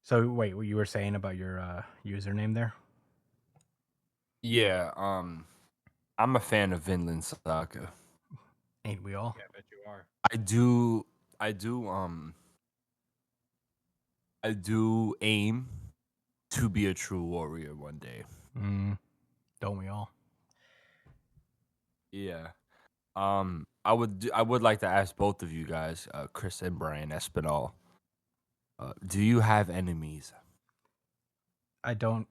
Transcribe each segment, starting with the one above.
So wait, what you were saying about your username there? Yeah, I'm a fan of Vinland Saga. Ain't we all? Yeah, I bet you are. I do I do I do aim to be a true warrior one day. Mm, don't we all? Yeah. I would like to ask both of you guys, Chris and Brian Espinal, do you have enemies? I don't.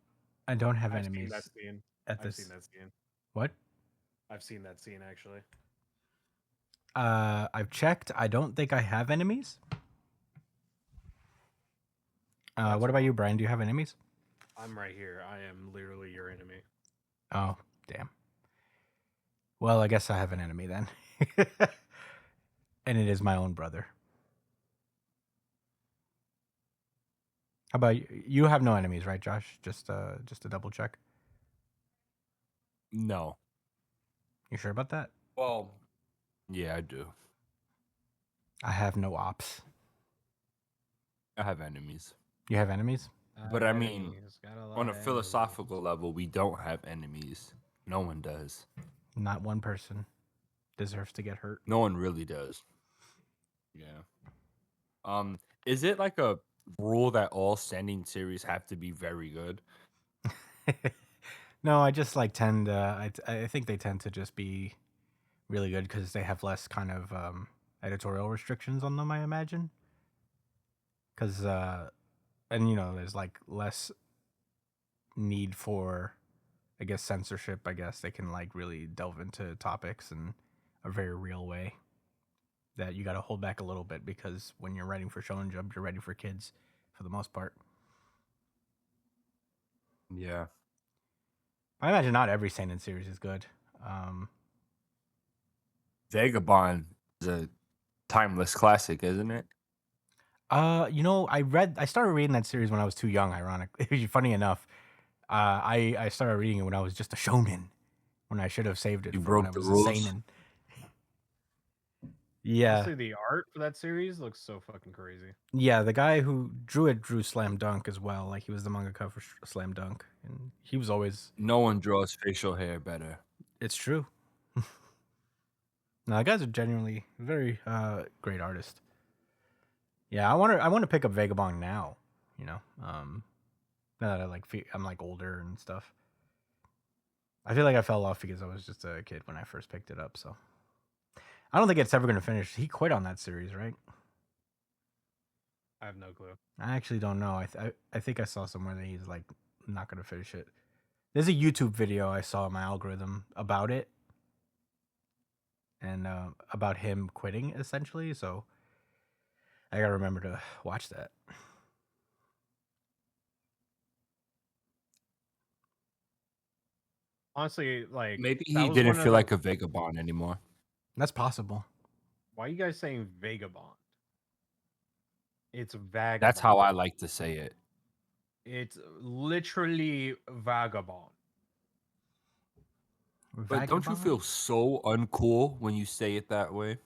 I don't have I've seen that enemies scene. at I've seen this. that scene. What? I've seen that scene actually. I've checked. I don't think I have enemies. That's What about you, wrong. Brian? Do you have enemies? I'm right here. I am literally your enemy. Oh, damn. Well, I guess I have an enemy then. And it is my own brother. How about you? You have no enemies, right, Josh? Just to double check. No. You sure about that? Well, yeah, I do. I have no ops. I have enemies. You have enemies? But I mean, Got a lot on a of enemies. philosophical level, we don't have enemies. No one does. Not one person deserves to get hurt. No one really does. Yeah. Is it like a rule that all standing series have to be very good? No, I just like tend. I think they tend to just be really good because they have less kind of editorial restrictions on them. I imagine. Because and there's like less need for, I guess, censorship. I guess they can like really delve into topics in a very real way that you got to hold back a little bit because when you're writing for Shonen Jump, you're writing for kids for the most part. Yeah. I imagine not every seinen series is good. Um, Vagabond is a timeless classic, isn't it? I started reading that series when I was too young. Ironically, funny enough, I started reading it when I was just a shonen, when I should have saved it You for when I broke the was a rules. seinen. Yeah, Honestly, the art for that series looks so fucking crazy. yeah. The guy who drew it drew Slam Dunk as well. Like he was the mangaka for Slam Dunk, and he was always. No one draws facial hair better. It's true. No, the guy's a genuinely very great artist. Yeah, I want to pick up Vagabond now. Now that I'm like older and stuff. I feel like I fell off because I was just a kid when I first picked it up. So I don't think it's ever going to finish. He quit on that series, right? I have no clue. I actually don't know. I think I saw somewhere that he's like not going to finish it. There's a YouTube video I saw in my algorithm about it and about him quitting essentially. So I got to remember to watch that. Honestly, like Maybe that he was didn't one of feel the. like a vagabond anymore. That's possible. Why are you guys saying vagabond? It's That's how vagabond. I like to say it. It's literally vagabond. But don't you Vagabond? feel so uncool when you say it that way?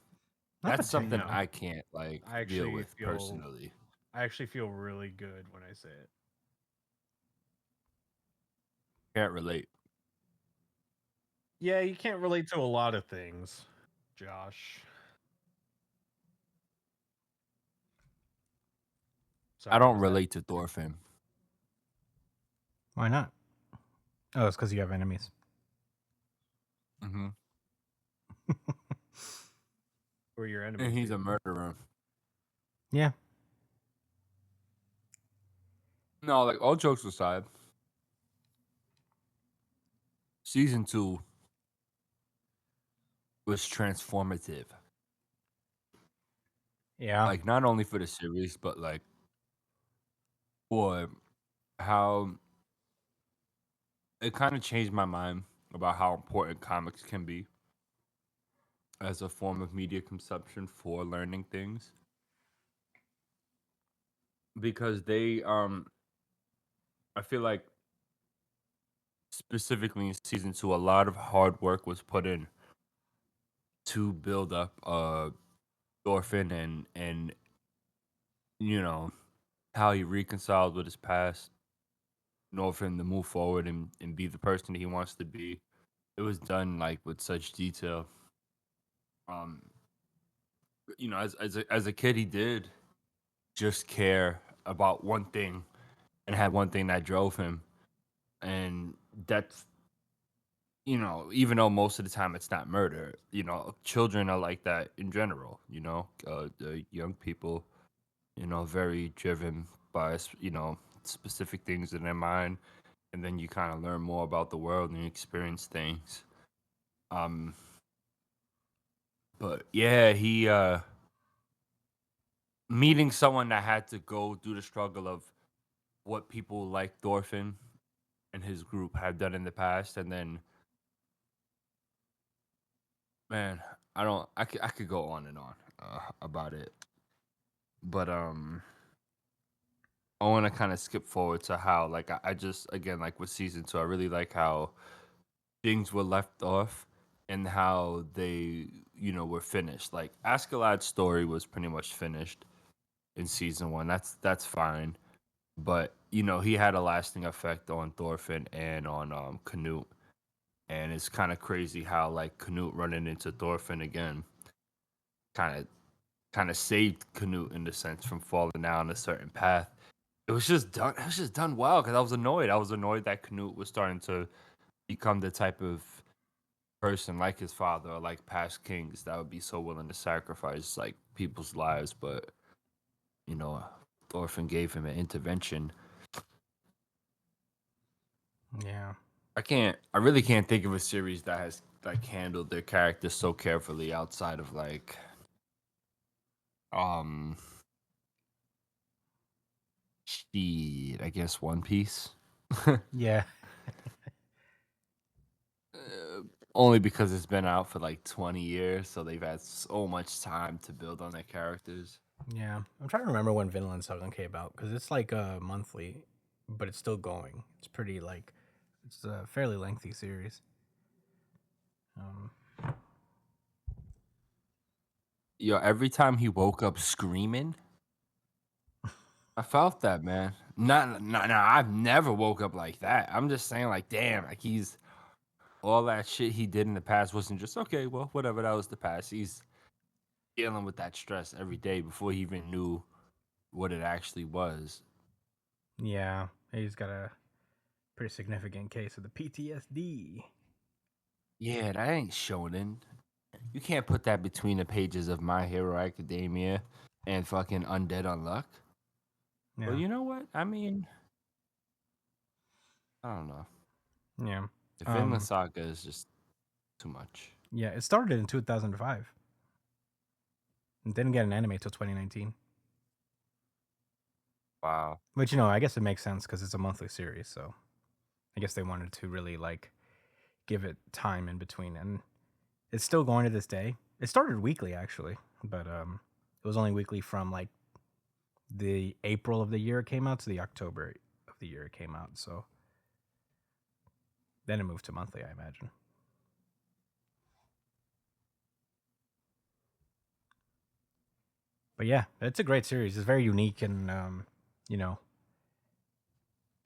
Not That's something No, particularly. I can't like I deal actually with feel. personally. I actually feel really good when I say it. Can't relate. Yeah, you can't relate to a lot of things, Josh. I Sorry, don't was that? relate to Thorfinn. Why not? Oh, it's because you have enemies. Hmm. Who are your And enemies, he's a dude? murderer. Yeah. No, like all jokes aside, season 2 was transformative. Yeah. Like not only for the series, but like for how it kind of changed my mind about how important comics can be as a form of media consumption for learning things. Because I feel like specifically in season 2 a lot of hard work was put in to build up Thorfinn and you know how he reconciled with his past in order for him to move forward and be the person he wants to be. It was done like with such detail. Um, as a kid, he did just care about one thing and had one thing that drove him, and that's even though most of the time it's not murder, children are like that in general. The young people, very driven by specific things in their mind, and then you kind of learn more about the world and you experience things. Um, but yeah, he meeting someone that had to go through the struggle of what people like Thorfinn and his group have done in the past, and then man, I could go on and on about it, but I want to kind of skip forward to how like I just again like with season 2, I really like how things were left off and how they were finished. Like Askeladd's story was pretty much finished in season 1. That's fine, but he had a lasting effect on Thorfinn and on Canute, and it's kind of crazy how like Canute running into Thorfinn again kind of saved Canute in the sense from falling down a certain path. It was just done. It was just done well because I was annoyed. I was annoyed that Canute was starting to become the type of person like his father or like past kings that would be so willing to sacrifice like people's lives. But you know, Thorfinn gave him an intervention. Yeah. I really can't think of a series that has like handled their characters so carefully outside of like um shit, I guess One Piece. Yeah. Only because it's been out for like 20 years, so they've had so much time to build on their characters. Yeah. I'm trying to remember when Vinland Saga came out because it's like monthly, but it's still going. It's pretty like it's a fairly lengthy series. Um, Yo, every time he woke up screaming, I felt that, man. Not, I've never woke up like that. I'm just saying, like, damn, like he's all that shit he did in the past wasn't just okay. Well, whatever, that was the past. He's dealing with that stress every day before he even knew what it actually was. yeah, he's got a pretty significant case of the PTSD. Yeah, that ain't shonen. You can't put that between the pages of My Hero Academia and fucking Undead Unluck. Well, Yeah. you know what? I mean, I don't know. Yeah. The Vinland Um, Saga is just too much. yeah, it started in 2005 and didn't get an anime till 2019. Wow. Which I guess it makes sense because it's a monthly series, so I guess they wanted to really like give it time in between, and it's still going to this day. It started weekly actually, but it was only weekly from like the April of the year it came out to the October of the year it came out. So then it moved to monthly, I imagine. But yeah, it's a great series. It's very unique, and you know,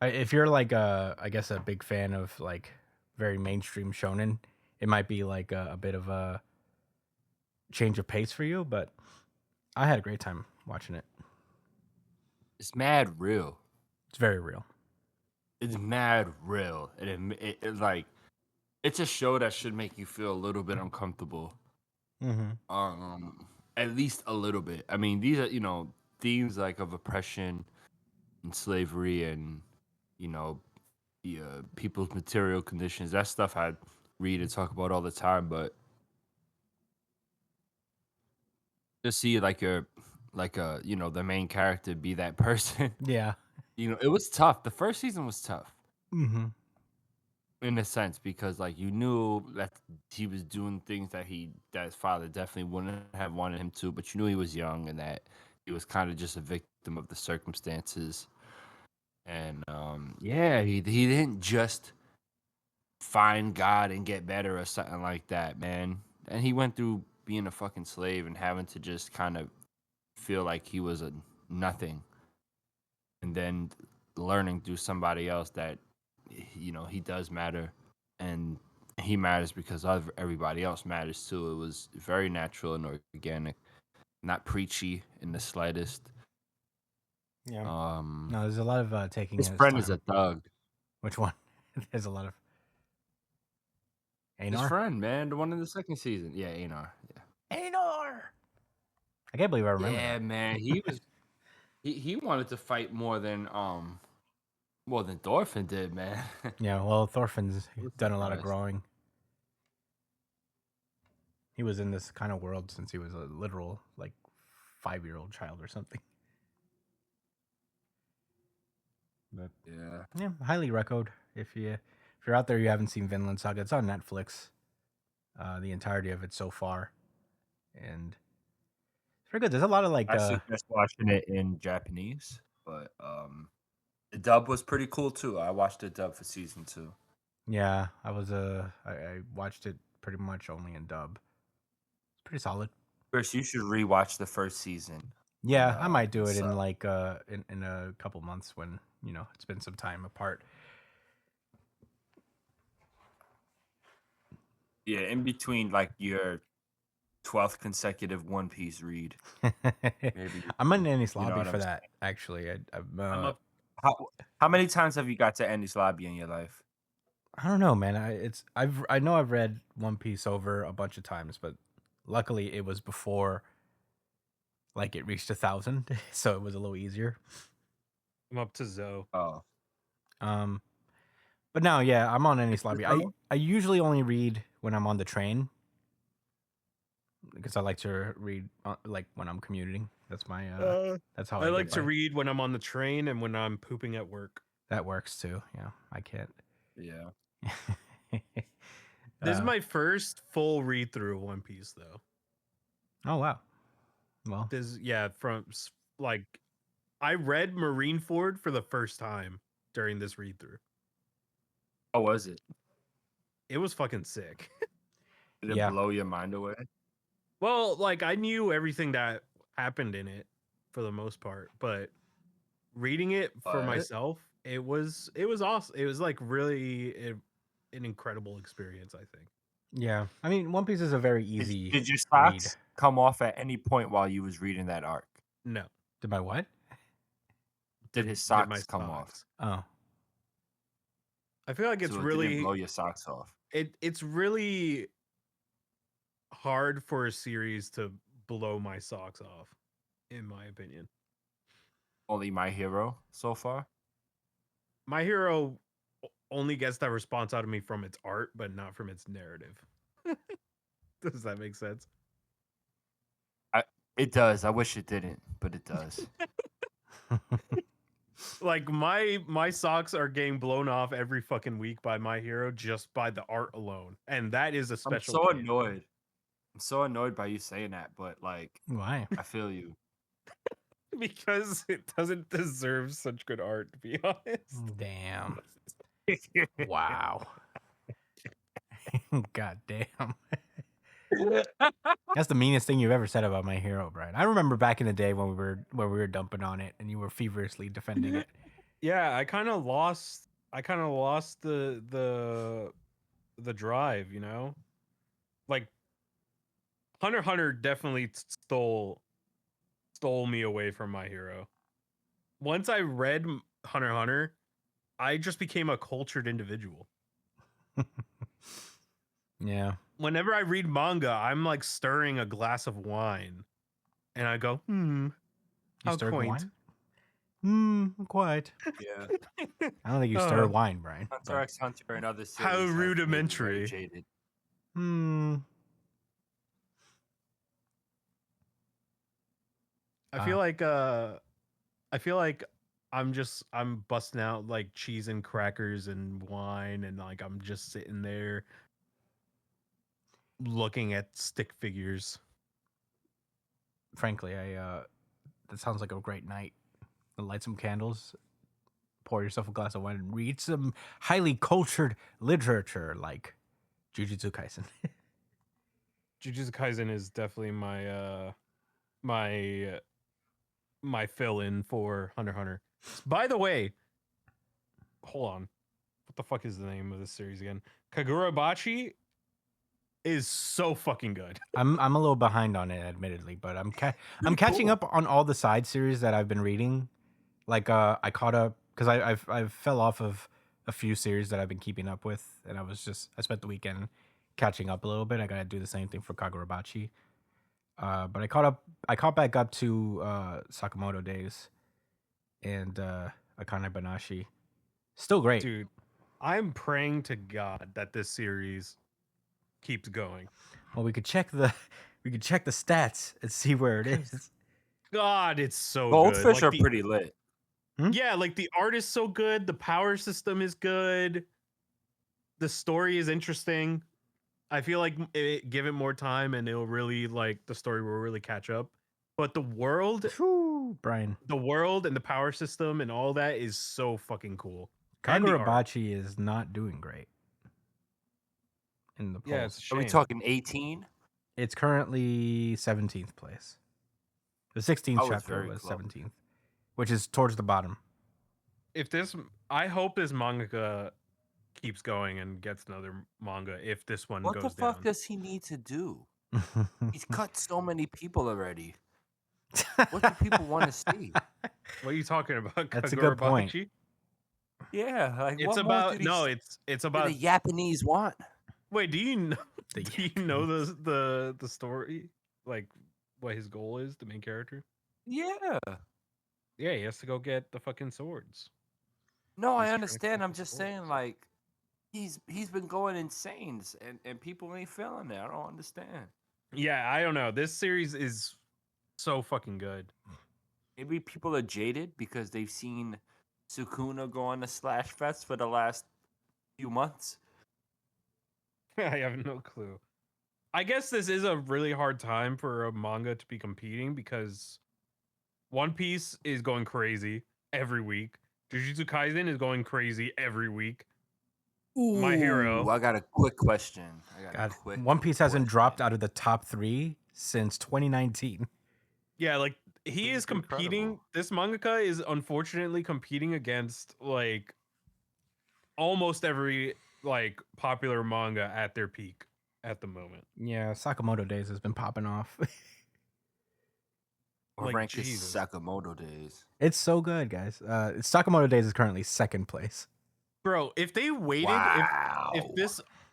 if you're like I guess a big fan of like very mainstream shonen, it might be like a bit of a change of pace for you. But I had a great time watching it. It's mad real. It's very real. It's mad real. And it's like, it's a show that should make you feel a little bit uncomfortable. Mm-hmm. At least a little bit. I mean, these are, themes like of oppression and slavery and, you know, the people's material conditions. That stuff I read and talk about all the time, but just see the main character be that person. Yeah. It was tough. The first season was tough Mm-hmm. in a sense because like you knew that he was doing things that his father definitely wouldn't have wanted him to, but you knew he was young and that he was kind of just a victim of the circumstances. And yeah, he didn't just find God and get better or something like that, man. And he went through being a fucking slave and having to just kind of feel like he was a nothing. and then learning through somebody else that he does matter, and he matters because everybody else matters too. It was very natural and organic, not preachy in the slightest. Yeah. Um, No, there's a lot of taking his his friend is time. a thug. Which one? There's a lot of His Anar. friend, man, the one in the second season. Yeah, Anar. Yeah, Anar. I can't believe I remember yeah, that. man. He was he wanted to fight more than Thorfinn did, man. Yeah, well, Thorfinn's I was done a lot of surprised. growing. He was in this kind of world since he was a literal, like, 5-year-old child or something. But Yeah. yeah, highly recommend if you're out there, you haven't seen Vinland Saga. It's on Netflix. The entirety of it so far, and it's pretty good. There's a lot of like, I suggest watching it in Japanese, but the dub was pretty cool too. I watched the dub for season 2. yeah, I watched it pretty much only in dub. It's pretty solid. Chris, you should rewatch the first season. Yeah, I might do and it in sub. like in a couple months when it's been some time apart. Yeah, in between like your 12th consecutive One Piece read. Maybe I'm in Annie's you know lobby what I'm for saying. that. Actually, I'm I'm up. How many times have you got to Endy's Lobby in your life? I don't know, man. I know I've read One Piece over a bunch of times, but luckily it was before like it reached 1,000, so it was a little easier. I'm up to Zoe. Oh, Um, but now, yeah, I'm on Annie's lobby. I so? I usually only read when I'm on the train because I like to read like when I'm commuting. That's my that's how I I like get to by. read when I'm on the train and when I'm pooping at work. That works too. Yeah, I can't. Yeah. This is Uh, my first full read through of One Piece, though. oh wow. Well, Like I read Marineford for the first time during this read through. How was it? It was fucking sick. Did it yeah. blow your mind away? Well, like I knew everything that happened in it for the most part, but reading it for But myself, it was awesome. It was like really an incredible experience, I think. Yeah. I mean, One Piece is a very did, easy did your read. socks come off at any point while you was reading that arc? No. Did my what? Did his Did my socks come off? socks. Oh. I feel like it's So it didn't really blow your socks off. it's really hard for a series to blow my socks off, in my opinion. Only My Hero so far. My Hero only gets that response out of me from its art, but not from its narrative. Does that make sense? It does. I wish it didn't, but it does. Like my socks are getting blown off every fucking week by My Hero just by the art alone, and that is a I'm special so case. annoyed. I'm so annoyed by you saying that, but like, Why? I feel you. Because it doesn't deserve such good art, to be honest. Damn. Wow. God damn. That's the meanest thing you've ever said about My Hero, Brian. I remember back in the day when we were dumping on it and you were feverishly defending it. Yeah, I kind of lost the drive, you know? Like Hunter x Hunter definitely stole me away from My Hero. Once I read Hunter x Hunter, I just became a cultured individual. Yeah. Whenever I read manga, I'm like stirring a glass of wine and I go, You how stir quaint. wine? Quite. Yeah. I don't think you stir wine, Brian. Hunter x Hunter and other series How have made me very rudimentary. jaded. I feel like I'm busting out like cheese and crackers and wine and like I'm just sitting there looking at stick figures. Frankly, that sounds like a great night. Light some candles, pour yourself a glass of wine, and read some highly cultured literature like Jujutsu Kaisen. Jujutsu Kaisen is definitely my my fill-in for Hunter x Hunter. By the way, hold on. What the fuck is the name of this series again? Kagurabachi is so fucking good. I'm a little behind on it, admittedly, but I'm Pretty catching cool. up on all the side series that I've been reading. Like I caught up because I've fell off of a few series that I've been keeping up with, and I spent the weekend catching up a little bit. I gotta do the same thing for Kagurabachi. But I caught back up to Sakamoto Days and Akane Banashi. Still great. Dude, I'm praying to God that this series keeps going. Well, we could check the stats and see where it is. God, it's so good. Goldfish Like are the, pretty lit. yeah, like the art is so good. The power system is good. The story is interesting. I feel like give it more time and it'll really like the story will really catch up. But Whew, Brian. the world and the power system and all that is so fucking cool. And the art. Kagurabachi is not doing great in the Yeah, polls. it's a Are we shame. talking 18? It's currently 17th place. The 16th Oh, it's chapter very was close. 17th, which is towards the bottom. I hope this manga keeps going and gets another manga if this one What the goes fuck down. does he need to do? He's cut so many people already. What do people want to see? What are you talking about? That's a good point. Kagurabachi? Yeah, like It's what more about do no, these it's do about the Japanese want? wait, do you know The do you know the story? Like what his goal is, the main character? Yeah. Yeah, he has to go get the fucking swords. No, He's I trying to understand. get I'm the just saying, swords. like, he's been going insane, and people ain't feeling it. I don't understand. Yeah, I don't know. This series is so fucking good. Maybe people are jaded because they've seen Sukuna go on the Slash Fest for the last few months. I have no clue. I guess this is a really hard time for a manga to be competing because One Piece is going crazy every week. Jujutsu Kaisen is going crazy every week. My Hero. Ooh, I got a quick question. God, One Piece hasn't dropped out of the top 3 since 2019. Yeah, like he This is is competing. incredible. This mangaka is unfortunately competing against like almost every like popular manga at their peak at the moment. Yeah, Sakamoto Days has been popping off. What Like, rank is Jesus. Sakamoto Days? It's so good, guys. Sakamoto Days is currently 2nd place. Bro, if they waited, Wow.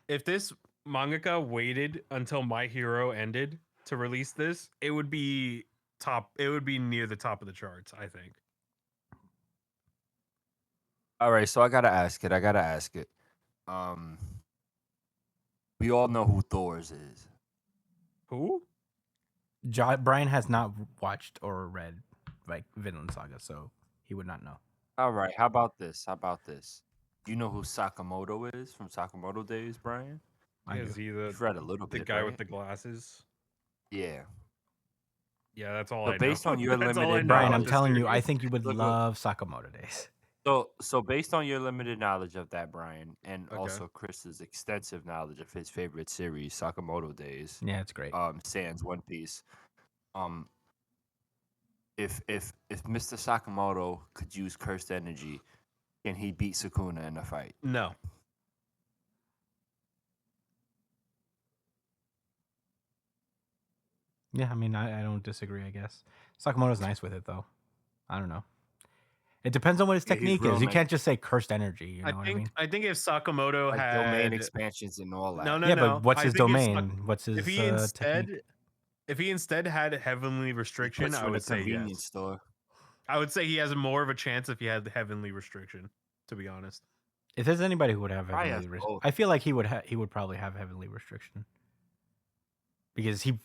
if this mangaka waited until My Hero ended to release this, it would be top. It would be near the top of the charts, I think. All right, so I gotta ask it. We all know who Thor's is. Who? Brian has not watched or read like Vinland Saga, so he would not know. All right, how about this? Do you know who Sakamoto is from Sakamoto Days, Brian? I Is do. he You've read a little the bit, guy right? with the glasses? Yeah. Yeah, that's all So I know. based on your That's all I limited know Brian, about I'm knowledge, this telling you, I series. think you would Look, love Sakamoto Days. so based on your limited knowledge of that, Brian, and Okay. also Chris's extensive knowledge of his favorite series, Sakamoto Days, Yeah, it's great. Sans One Piece, if Mr. Sakamoto could use cursed energy, can he beat Sukuna in a fight? No. Yeah, I mean, I don't disagree, I guess. Sakamoto's nice with it, though. I don't know. It depends on what his Yeah, he's technique real is. You nice. can't just say cursed energy, you know what I mean? I think if Sakamoto Like had domain expansions and all that. no, Yeah, but what's I his think domain? What's his if he technique? if he instead had heavenly He restriction, puts I you in a would say convenience yes. store. I would say he has more of a chance if he had the heavenly restriction. To be honest, If there's anybody who would have Probably heavenly has restriction, both. I feel like he would probably have heavenly restriction because He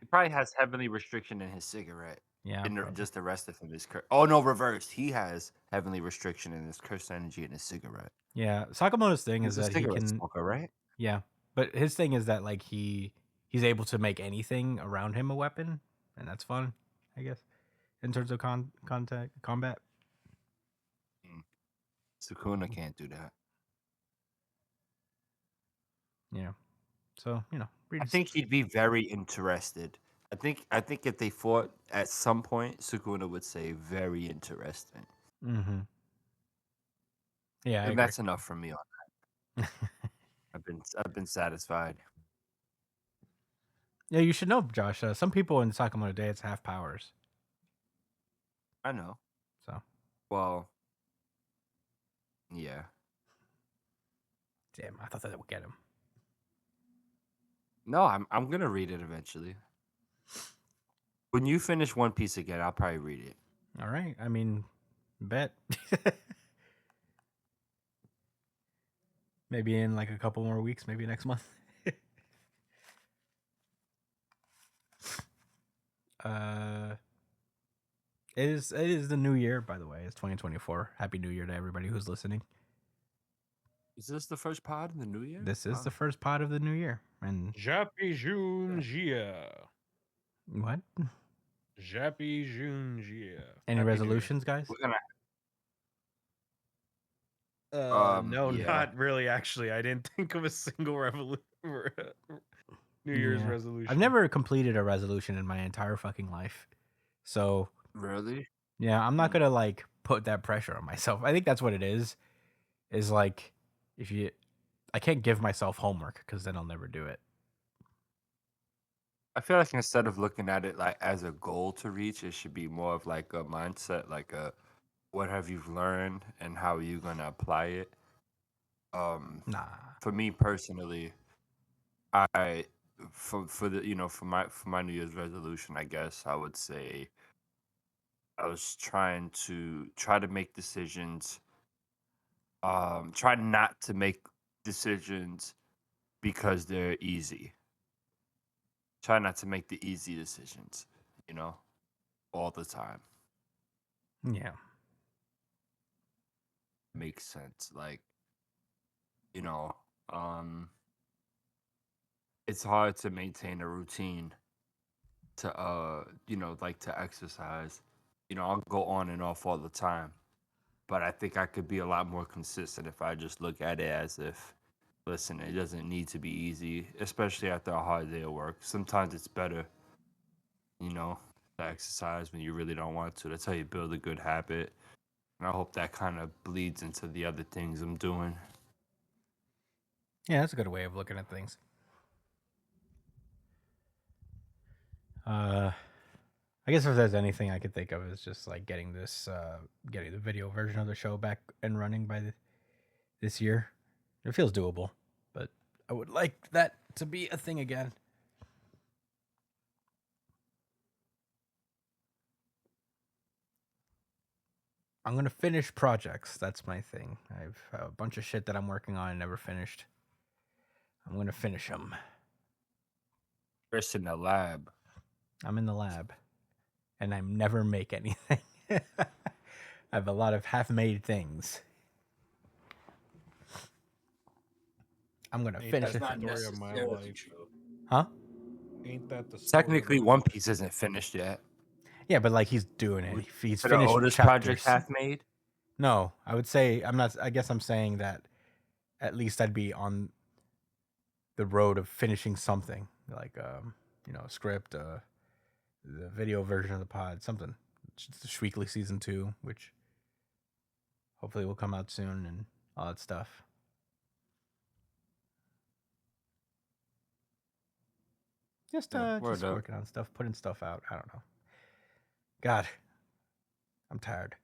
probably has heavenly restriction in his cigarette. yeah, And probably. just the rest of him is oh no, reversed. He has heavenly restriction in his cursed energy in his cigarette. Yeah, Sakamoto's thing is He's a that he cigarette can smoker, right? yeah, but his thing is that like he's able to make anything around him a weapon, and that's fun, I guess, in terms of combat. Sukuna can't do that. Yeah, so I think he'd be very interested. I think if they fought at some point, Sukuna would say very interesting. Mm-hmm. Yeah, I And agree. that's enough for me. I've been satisfied. Yeah, you should know, Josh. Some people in Sakamoto Days have powers. I know. So, Well, yeah. damn, I thought that would get him. No, I'm gonna read it eventually. When you finish One Piece again, I'll probably read it. All right. I mean, bet. Maybe in like a couple more weeks, maybe next month. uh it is the new year, by the way. It's 2024. Happy New Year to everybody who's listening. Is this the first pod in the new year? This is Wow. the first pod of the new year. And Jappy Junjia. what? Jappy Junjia. Any Happy New Year. resolutions, guys? We're gonna No, yeah. not really. Actually, I didn't think of a single New Year's Yeah. resolution. I've never completed a resolution in my entire fucking life. So, Really? yeah, I'm not going to like put that pressure on myself. I think that's what it is. Is like if you I can't give myself homework cuz then I'll never do it. I feel like instead of looking at it like as a goal to reach, it should be more of like a mindset, like a what have you learned and how are you gonna apply it. Nah. For me personally, I for the for my New Year's resolution, I guess I would say I was try to make decisions. Try not to make decisions because they're easy. Try not to make the easy decisions, you know, all the time. Yeah. Makes sense. Like, you know, um, it's hard to maintain a routine to like to exercise. I'll go on and off all the time. But I think I could be a lot more consistent if I just look at it as if, listen, it doesn't need to be easy, especially after a hard day of work. Sometimes it's better, you know, to exercise when you really don't want to. That's how you build a good habit. And I hope that kind of bleeds into the other things I'm doing. Yeah, that's a good way of looking at things. I guess if there's anything I could think of is just like getting getting the video version of the show back and running by this year. It feels doable, but I would like that to be a thing again. I'm gonna finish projects. That's my thing. I've a bunch of shit that I'm working on and never finished. I'm gonna finish them. Chris in the lab. I'm in the lab, and I never make anything. I have a lot of half-made things. I'm gonna Ain't finish that it. the story of my life? true. Huh? Ain't that the story Technically, of my One life? Piece isn't finished yet. Yeah, but like he's doing it. Would He's consider finished Oda's project chapters. half made? No, I would say I'm not. I guess I'm saying that at least I'd be on the road of finishing something like a script, the video version of the pod, something. It's the Weekly season 2, which hopefully will come out soon, and all that stuff. Just Word up. working on stuff, putting stuff out. I don't know. God, I'm tired.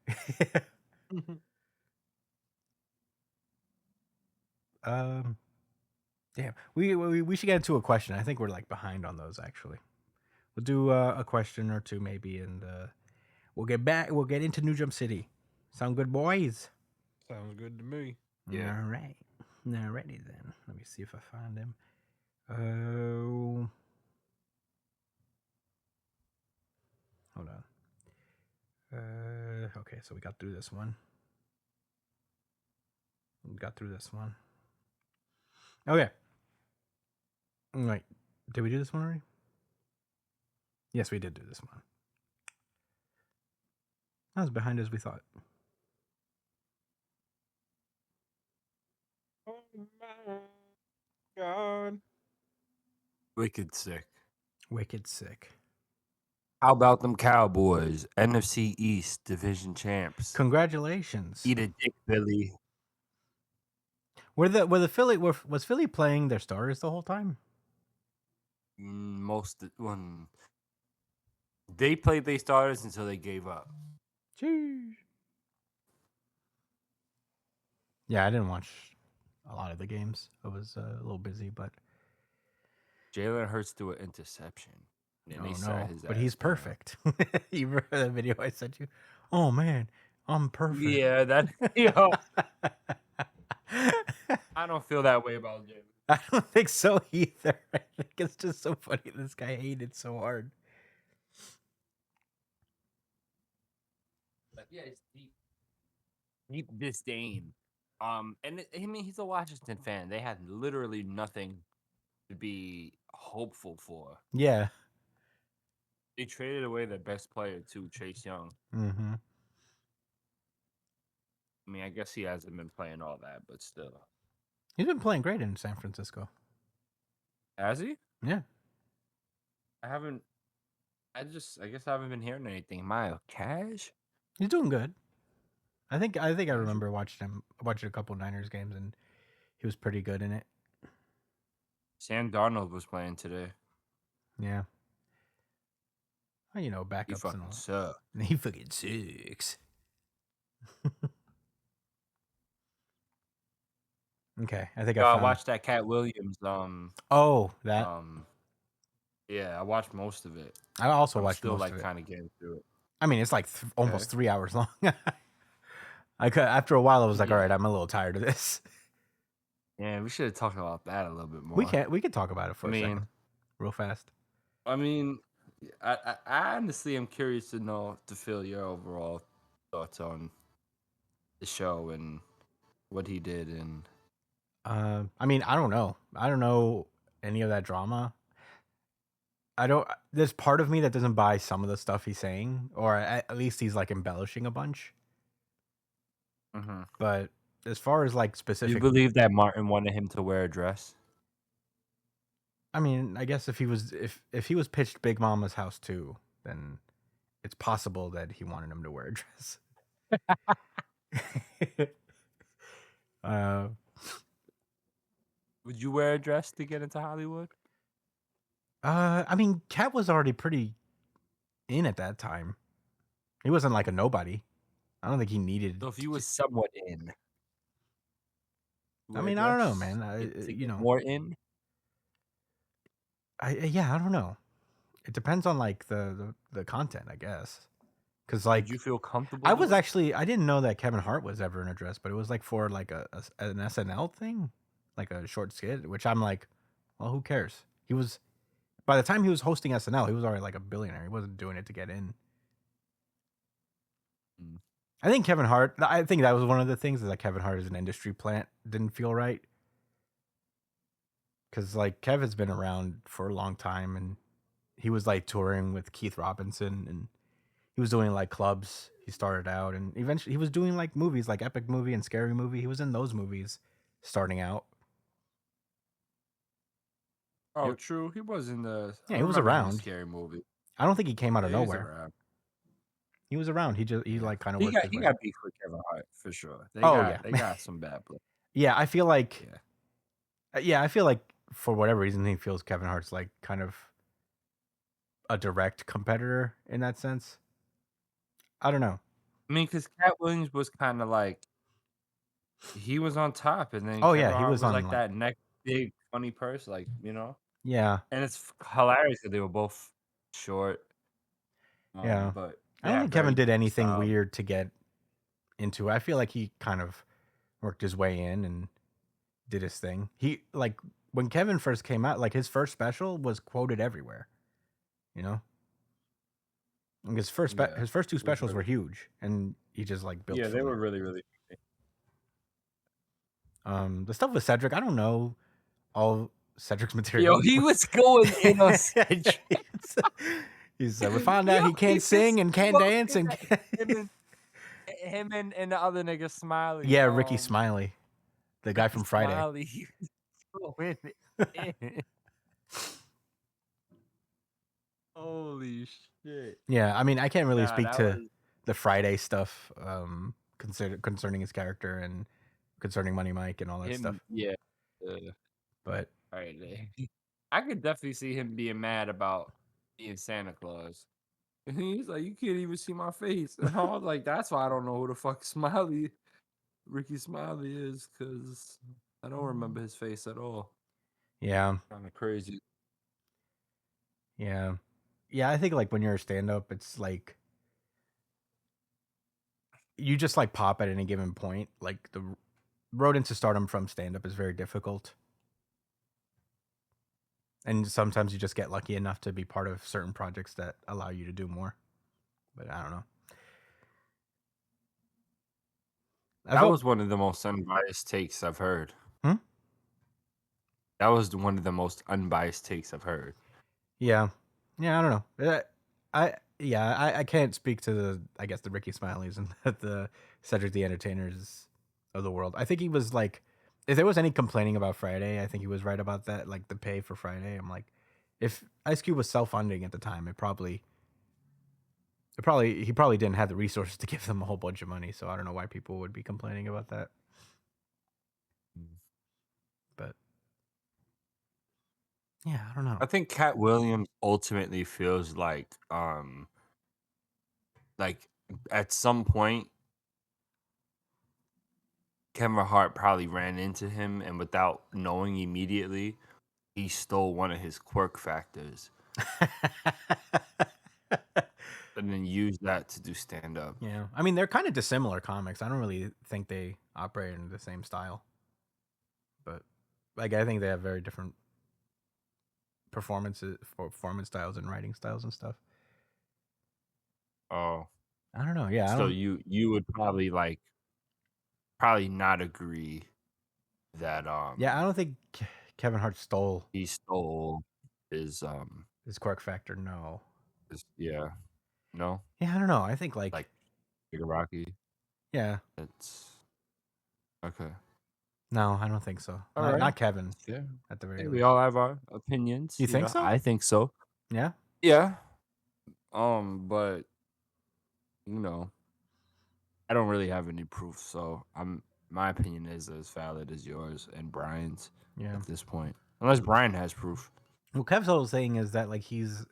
um, damn. We should get into a question. I think we're like behind on those actually. We'll do a question or two maybe, and we'll get back. We'll get into New Jump City. Sound good, boys? Sounds good to me. Yeah. All right. Alrighty then. Let me see if I find him. Oh, hold on. Okay, so we got through this one. Okay. Wait, did we do this one already? Yes, we did do this one. Not as behind as we thought. Oh my god. Wicked sick. Wicked sick. How about them Cowboys? NFC East division champs. Congratulations. Eat a dick, Billy. Was Philly playing their starters the whole time? When they played their starters until they gave up. Jeez. Yeah, I didn't watch a lot of the games. I was a little busy, but Jalen Hurts threw an interception. And oh they sat no, his but ass he's down. perfect. You remember that video I sent you? Oh man, I'm perfect. Yeah, that yo. I don't feel that way about Jalen. I don't think so either. I think it's just so funny. This guy hated so hard. But yeah, it's deep disdain. I mean, he's a Washington fan. They had literally nothing to be hopeful for. Yeah. They traded away their best player to Chase Young. Mm-hmm. I mean, I guess he hasn't been playing all that, but still. He's been playing great in San Francisco. Has he? Yeah. I haven't. I guess I haven't been hearing anything. Mile Cash? He's doing good. I think I Casual. remember watching a couple Niners games and he was pretty good in it. Sam Darnold was playing today. Yeah. Well, you know, He backups and fucking all. sucks. He fucking sucks. Okay, I think Yo, I I found. watched that Cat Williams. Oh, that. Yeah, I watched most of it. I also I'm watched still most like of it. kind of getting through it. I mean, it's like almost 3 hours long. After a while, I was like, all right, I'm a little tired of this. Yeah, we should have talked about that a little bit more. We can talk about it for a second, real fast. I mean, I honestly am curious to feel your overall thoughts on the show and what he did. And I mean, I don't know. I don't know any of that drama. There's part of me that doesn't buy some of the stuff he's saying, or at least he's like embellishing a bunch. But as far as like specific, you believe that Martin wanted him to wear a dress? I mean, I guess if he was pitched Big Mama's House too, then it's possible that he wanted him to wear a dress. Would you wear a dress to get into Hollywood? I mean, Cat was already pretty in at that time. He wasn't like a nobody. I don't think he needed. So if he was somewhat in, I mean, I don't know, man. You know, more in. I don't know. It depends on like the content, I guess. Because like, Did you feel comfortable? I didn't know that Kevin Hart was ever in a dress, but it was like for like an SNL thing, like a short skit. Which I'm like, well, who cares? By the time he was hosting SNL, he was already like a billionaire. He wasn't doing it to get in. I think that was one of the things is that Kevin Hart as an industry plant didn't feel right. Because like Kevin's been around for a long time and he was like touring with Keith Robinson and he was doing like clubs. He started out and eventually he was doing like movies like Epic Movie and Scary Movie. He was in those movies starting out. Oh, true. He was in the. Yeah, he was around. Scary Movie. I don't think he came out of nowhere. He was around. He like kind of worked his way. He got beef with Kevin Hart for sure. They got some bad blood. Yeah, I feel like. Yeah, I feel like for whatever reason he feels Kevin Hart's like kind of a direct competitor in that sense. I don't know. I mean, because Cat Williams was kind of like he was on top, and then Kevin he Hart was on like that next big funny person, like Yeah, and it's hilarious that they were both short. Yeah, but I don't think Kevin did anything weird to get into it. I feel like he kind of worked his way in and did his thing. He like when Kevin first came out, like his first special was quoted everywhere. You know, like his first two specials were huge, and he just like built. Yeah, they were really, really. The stuff with Cedric, I don't know all Cedric's material. Yo, he was going in on Cedric. He said we found out he can't sing and can't dance and him and the other nigga Smiley. Yeah, Ricky Smiley, the guy from Friday. Smiley, he was going in. Holy shit. Yeah, I mean, I can't really Nah, speak that to was the Friday stuff concerning his character and concerning Money Mike and all that stuff. him. Yeah. But Right. I could definitely see him being mad about being Santa Claus. And he's like, you can't even see my face. And I was like, that's why I don't know who the fuck Ricky Smiley is, because I don't remember his face at all. yeah, Kind of crazy. yeah, yeah. I think like when you're a stand-up, it's like you just like pop at any given point. Like the road into stardom from stand-up is very difficult, and sometimes you just get lucky enough to be part of certain projects that allow you to do more. But I don't know. I That felt. was one of the most unbiased takes I've heard. Hmm? That was one of the most unbiased takes I've heard. Yeah, yeah. I don't know. I can't speak to the I guess the Ricky Smileys and the Cedric the Entertainers of the world. I think he was like, if there was any complaining about Friday, I think he was right about that. Like the pay for Friday, I'm like, if Ice Cube was self funding at the time, he probably didn't have the resources to give them a whole bunch of money. So I don't know why people would be complaining about that. But yeah, I don't know. I think Cat Williams ultimately feels like at some point Kevin Hart probably ran into him, and without knowing immediately, he stole one of his quirk factors and then used that to do stand up. Yeah, I mean they're kind of dissimilar comics. I don't really think they operate in the same style, but like I think they have very different performance styles and writing styles and stuff. Oh, I don't know. Yeah, I so don't. you would probably not agree that Yeah, I don't think Kevin Hart stole he stole his his quirk factor. No. yeah, no, Yeah, I don't know. I think like like Bigger Rocky. yeah. It's okay. No, I don't think so. All Not right. not Kevin Yeah. at the very Hey, we least. all have our opinions, You think so? I think so. Yeah. Yeah. But you know, I don't really have any proof, so my opinion is as valid as yours and Brian's Yeah. at this point. Unless Brian has proof. What Kev's whole saying is that like his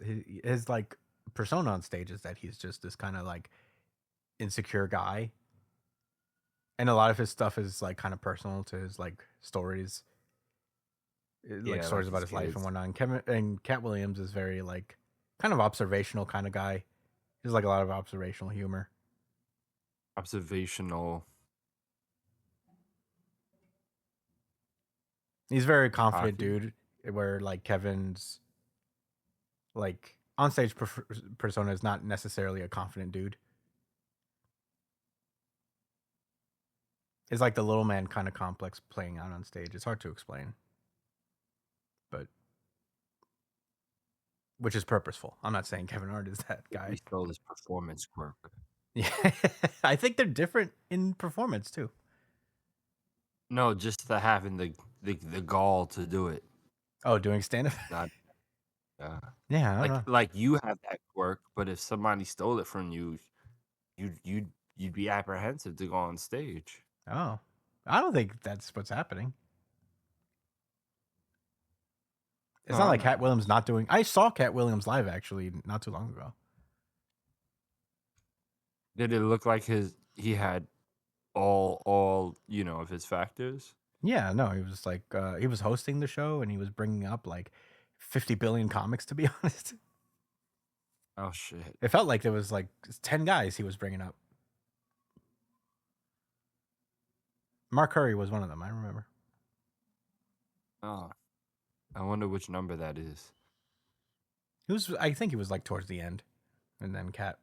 like persona on stage is that he's just this kind of like insecure guy, and a lot of his stuff is like kind of personal to his like stories, like Yeah, like stories about his his life and kids. whatnot. And Kevin and Cat Williams is very like kind of observational kind of guy. He's like a lot of observational humor. Observational He's a very confident hockey. dude. Where like Kevin's like onstage persona is not necessarily a confident dude. It's like the little man kind of complex playing out on stage. It's hard to explain, but which is purposeful. I'm not saying Kevin Hart is that He guy. stole his performance quirk. Yeah, I think they're different in performance too. No, just the having the gall to do it. Oh, doing stand up. Not Yeah, I don't know. like you have that quirk, but if somebody stole it from you, you'd be apprehensive to go on stage. Oh, I don't think that's what's happening. It's not No, like Cat no. Williams not doing. I saw Cat Williams live actually not too long ago. Did it look like he had all of his factors? Yeah, no, he was like he was hosting the show and he was bringing up like 50 billion comics. To be honest, Oh shit. it felt like there was like 10 guys he was bringing up. Mark Curry was one of them. I remember. Oh, I wonder which number that is. He was. I think he was like towards the end, and then Cat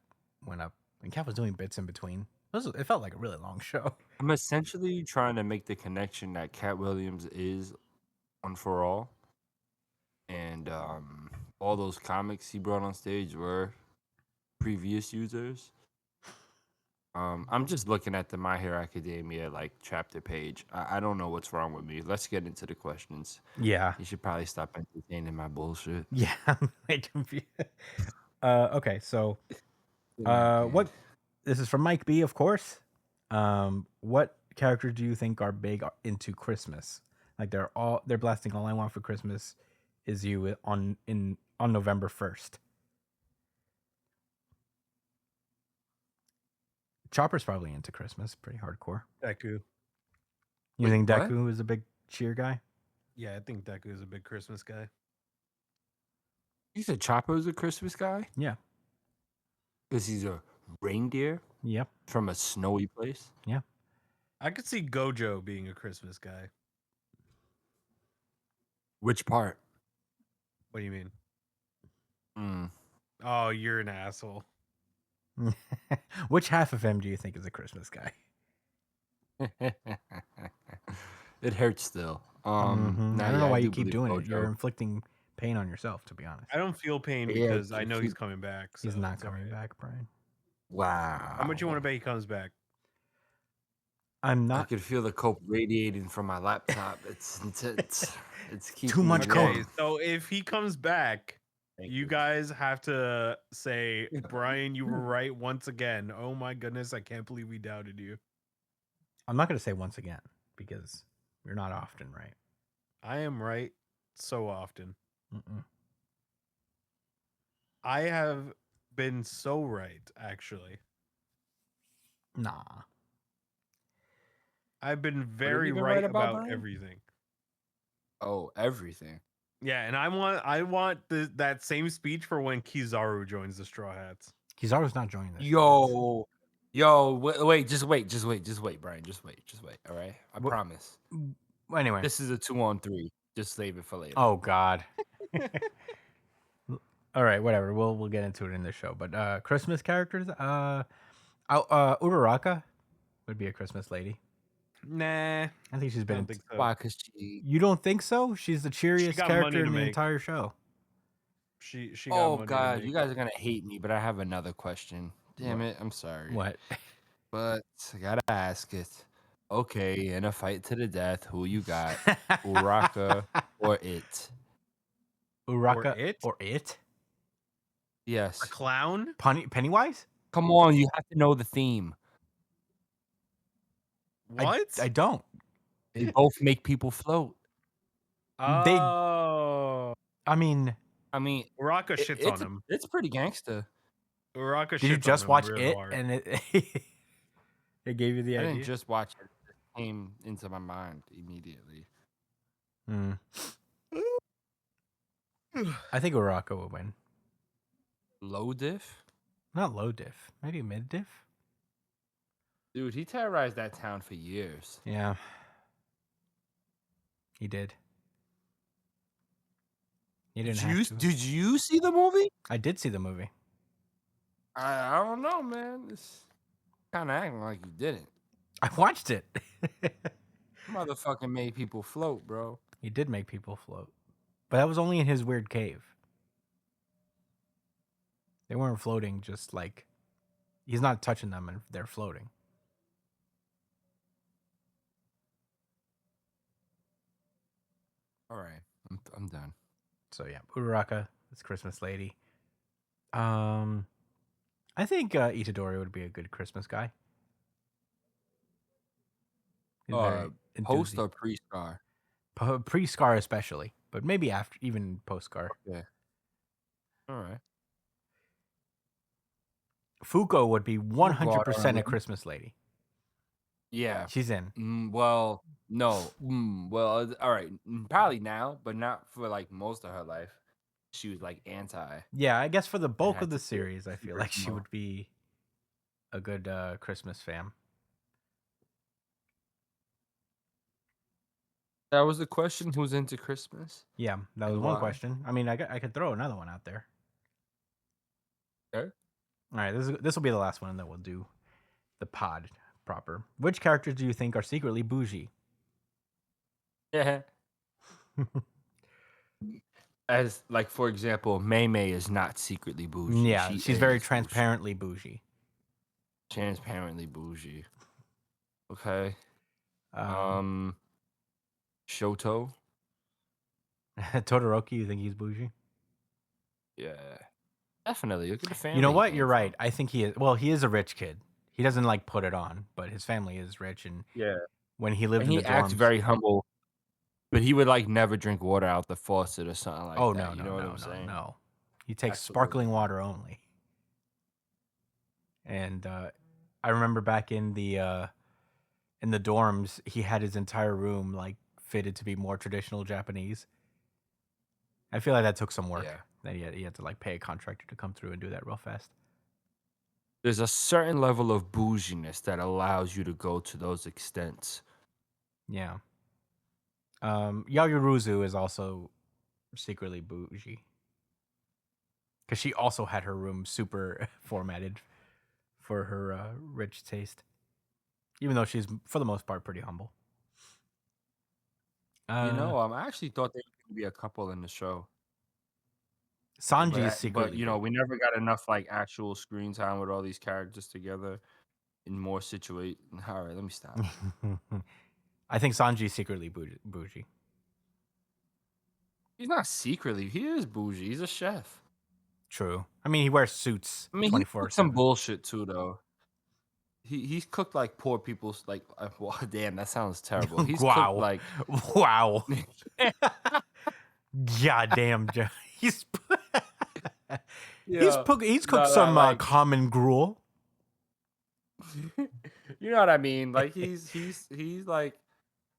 went up, and Cat was doing bits in between. It felt like a really long show. I'm essentially trying to make the connection that Cat Williams is One for All, and all those comics he brought on stage were previous users. I'm just looking at the My Hero Academia like chapter page. I don't know what's wrong with me. Let's get into the questions. Yeah, You should probably stop entertaining my bullshit. yeah. I'm like confused. Okay, so Good night, gang. what? This is from Mike B, of course. What characters do you think are big into Christmas? Like they're blasting "All I Want for Christmas Is You" on November 1st. Chopper's probably into Christmas, pretty hardcore. Deku. You Wait, think what? Deku is a big cheer guy? Yeah, I think Deku is a big Christmas guy. You said Chopper's a Christmas guy? Yeah. Because he's a reindeer Yep. from a snowy place? Yeah. I could see Gojo being a Christmas guy. Which part? What do you mean? Mm. Oh, you're an asshole. Which half of him do you think is a Christmas guy? It hurts still. I don't know Yeah, I why you do keep believe doing it. You're Gojo. inflicting pain on yourself, to be honest. I don't feel pain Yeah, because I know he's coming back. So He's not it's coming alright. back, Brian. Wow. How much you want to bet he comes back? I'm I not. could feel the coke radiating from my laptop. It's intense. It's keeping Too me much warm. coke. Okay, so if he comes back, Thank you guys have to say, Brian, you were right once again. Oh my goodness, I can't believe we doubted you. I'm not going to say once again because you're not often right. I am right so often. Mm-mm. I have been so right, actually. Nah. I've been have very you been right right about, about Brian? everything. Oh, everything. Yeah, and I want that same speech for when Kizaru joins the Straw Hats. Kizaru's not joining this. Yo, wait, just wait, Brian, just wait, all right? I What- promise. Anyway. This is a 2-on-3. Just save it for later. Oh God. All right, whatever. We'll get into it in the show. But Christmas characters. Uraraka would be a Christmas lady. Nah, I think she's I been. don't think so. Why? Because she. You don't think so? She's the cheeriest got money character to in the make. entire show. She got Oh money to God, make. you guys are gonna hate me, but I have another question. Damn What? it, I'm sorry. What? But I gotta ask it. Okay, in a fight to the death, who you got? Uraka or it? Uraka it? or it? A Yes. clown? Pennywise? Come on, you have to know the theme. What? I don't. They both make people float. Oh, I mean, I mean, Uraka shits on him. It's pretty gangster. Uraka shits did you just on him watch real it hard. and it it gave you the I idea? didn't just watch it; it came into my mind immediately. Hmm. I think Uraka would win. Low diff, Not low diff. Maybe mid diff. dude. He terrorized that town for years. Yeah. He did. He didn't have to. Did you see the movie? I did see the movie. I don't know, man. It's kind of acting like you didn't. I watched it. Motherfucking made people float, bro. He did make people float. But that was only in his weird cave. They weren't floating just like he's not touching them and they're floating. All right, I'm done. So yeah, Uraraka, this Christmas lady. I think Itadori would be a good Christmas guy. He's very Post enthusi- or pre-scar? Pre-Scar especially, but maybe after, even post-Scar. Yeah. All right. Fuko would be 100% a limb. Christmas lady. Yeah. She's in. Well, no. Well, all right. Probably now, but not for like most of her life. She was like anti. Yeah, I guess for the bulk had of the to do it series, I feel super like she emo. would be a good Christmas fam. That was the question. Who's into Christmas? Yeah, that was And one why? question. I mean, I could throw another one out there. Okay. All right, this will be the last one, and then we'll do the pod proper. Which characters do you think are secretly bougie? Yeah. As like, for example, May May is not secretly bougie. Yeah, She she's very is bougie. transparently bougie. Transparently bougie. Okay. Um, Shoto. Todoroki, you think he's bougie? Yeah. Definitely. Look at the family. You know he what? came You're right. from. I think he is. Well, he is a rich kid. He doesn't like put it on, but his family is rich. And Yeah. when he lived And in the he acts dorms, very humble, but he would like never drink water out the faucet or something like oh that. no, You no, know what no, I'm no, saying? no. He takes Absolutely sparkling not. water only. And I remember back in the dorms, he had his entire room like fitted to be more traditional Japanese. I feel like that took some work. Yeah. That he had to like pay a contractor to come through and do that real fast. There's a certain level of bouginess that allows you to go to those extents. Yeah. Yaoyuruzu is also secretly bougie because she also had her room super formatted for her rich taste, even though she's for the most part pretty humble. I actually thought there was going to be a couple in the show. Sanji is secretly We never got enough like actual screen time with all these characters together in more situate. All right, let me stop. I think Sanji is secretly bougie. He's not secretly. He is bougie. He's a chef. True. I mean, he wears suits I mean, he cooked some 24/7. bullshit too, though. He's cooked like poor people's like. Well, damn, that sounds terrible. He's cooked Wow. like. Wow. Goddamn, he's Yeah, he's cooked no, some like common gruel. you know what I mean. Like he's like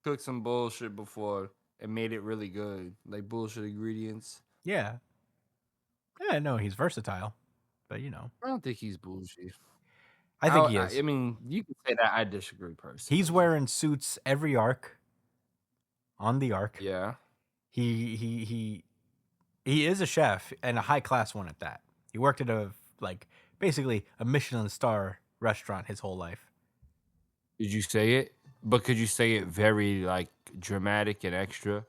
cooked some bullshit before and made it really good. Like bullshit ingredients. Yeah. Yeah, no, he's versatile. But I don't think he's bougie. I think he is. I mean, you can say that. I disagree He's personally. wearing suits every arc. On the arc. Yeah. He is a chef and a high class one at that. He worked at basically a Michelin star restaurant his whole life. Did you say it? But could you say it very like dramatic and extra?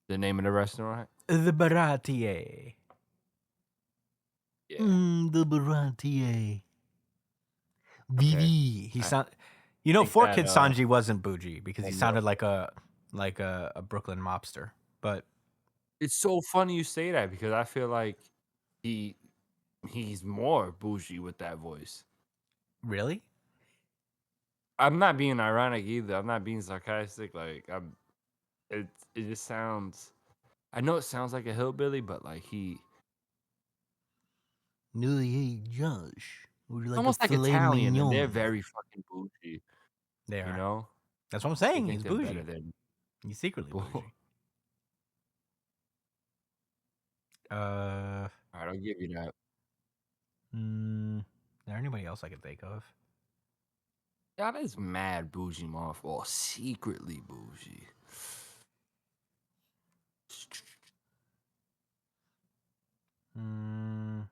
The name of the restaurant? The Baratier. Yeah. The Baratier. Okay. Vivi. He I sound. think Four that Kid Sanji wasn't bougie because he warmed sounded up. like a Brooklyn mobster. But It's so funny you say that because I feel like he he's more bougie with that voice. really, I'm not being ironic either. I'm not being sarcastic. Like it just sounds. I know it sounds like a hillbilly, but like no, hey Josh, would you like a almost like filet Italian, and they're mignon? very fucking bougie. They You are. know, That's what I'm they saying. think He's they're better bougie. than He's secretly people. bougie. All right, I'll give you that. Is there anybody else I can think of? Yeah, that's mad bougie, motherfucker. Or secretly bougie. Mm,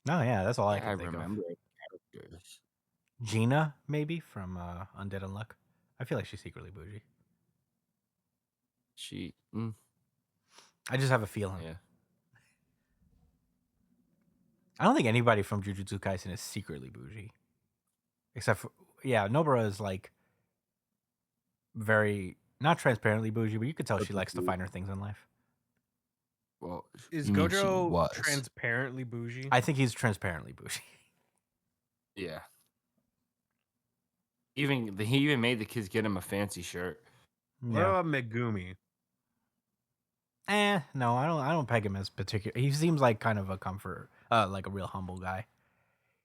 no, yeah, that's all I Yeah, I can think of. remember characters. Gina, maybe from Undead Unluck. I feel like she's secretly bougie. I just have a feeling. Yeah. I don't think anybody from Jujutsu Kaisen is secretly bougie, except for Nobara is like very not transparently bougie, but you could tell she likes the finer things in life. Well, Is you mean she Gojo was. transparently bougie? I think he's transparently bougie. Yeah. He even made the kids get him a fancy shirt. What about Megumi? No, I don't peg him as particular. He seems like kind of a comfort, like a real humble guy.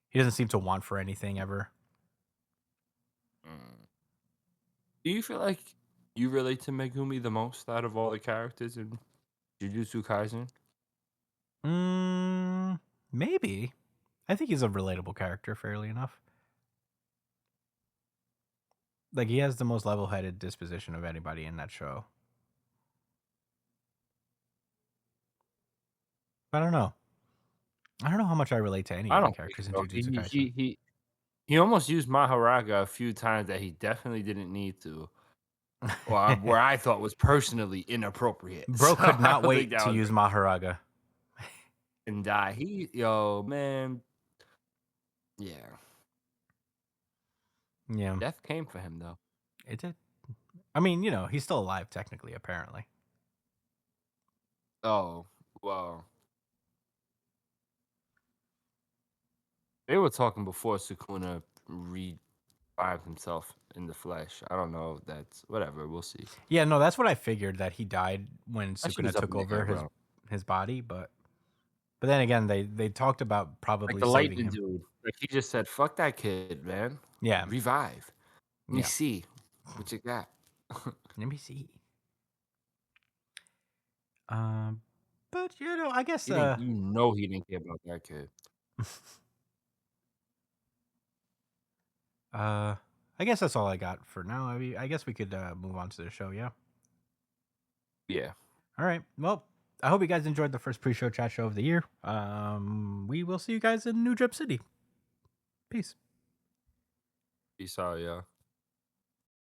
He doesn't seem to want for anything ever. Do you feel like you relate to Megumi the most out of all the characters in Jujutsu Kaisen? Maybe. I think he's a relatable character, fairly enough. Like he has the most level-headed disposition of anybody in that show. I don't know. I don't know how much I relate to any I of the don't think characters in so. Jujutsu Kaisen. He almost used Maharaga a few times that he definitely didn't need to. Or where I thought was personally inappropriate. Bro So could I not don't wait think that to was use Maharaga. and die. Man. Yeah. Yeah, Death came for him though. it did. I mean, he's still alive technically, apparently. Oh, well. They were talking before Sukuna revived himself in the flesh. I don't know if that's whatever. We'll see. Yeah, no, that's what I figured, that he died when That shit Sukuna is up took in the air, over bro. his body, but then again, they talked about Like probably the saving lightning him. dude. Like he just said, "Fuck that kid, man. Yeah, Revive. Let me yeah. see what you got." Let me see. Um, but I guess He didn't. You know he didn't care about that kid. I guess that's all I got for now. I mean, I guess we could move on to the show. Yeah. Yeah. All right. Well, I hope you guys enjoyed the first pre-show chat show of the year. We will see you guys in New Drip City. Peace. Peace out, y'all.